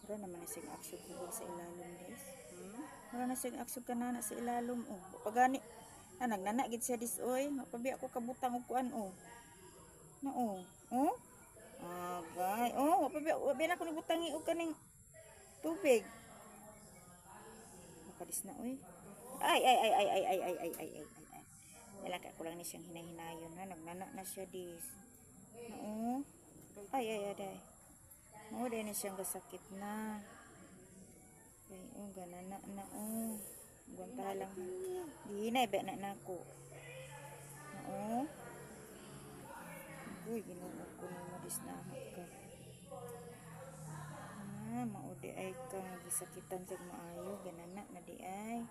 Wala naman na siyang aksyon ko sa ilalom, guys. Wala na siyang aksyon ka na sa ilalom, oh. Pagani, nagnanagid siya dis, oy. Mapabi ako kabutang o kuan, oh. Na, oh. Oh? Agay. Oh, mapabi na ako ni butangi o kaning tubig. Makadis na, oy. Ay. Nalaka ko lang ni siyang hinahinayon, ha. Nagnana na siya, dis. Na, oh. Ay. Oh, dahil na siyang gasakit na. Ay, oh, ganana na, oh. Guwanta lang. Di na, iba na ako. Oo. Uy, ginuog ko na madis na ka. Maudi ay ka. Gisakitan sa maayo. Ganana na di ay.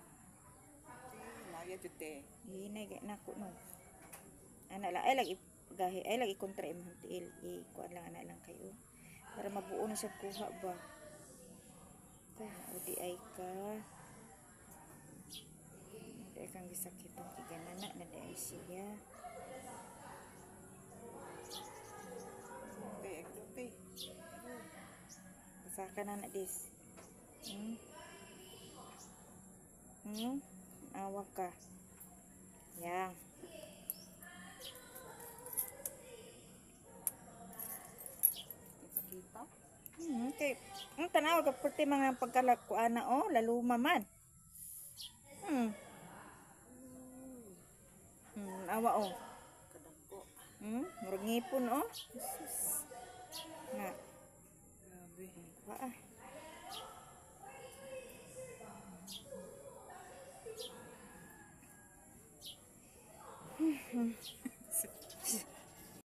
Maya jute. Di na, iba na ako, no. Anak lang, ay lagi gahi, ay lagi kontra imong tiil. Kuan lang, anak lang kayo. Para mabuo na siya kuha ba. Maudi ay ka. Maudi ay kang gisakitan kiganana na di ay siya. Okay. Basa ka na dis. Awa ka. Yang. Kita? Okay. Ang tanaw ka puti mga pagkalakuan na, oh, laluma man. Awa, oh. Kadangko. Murag ngipon, oh. Jesus. Nga. Grabe. Wah.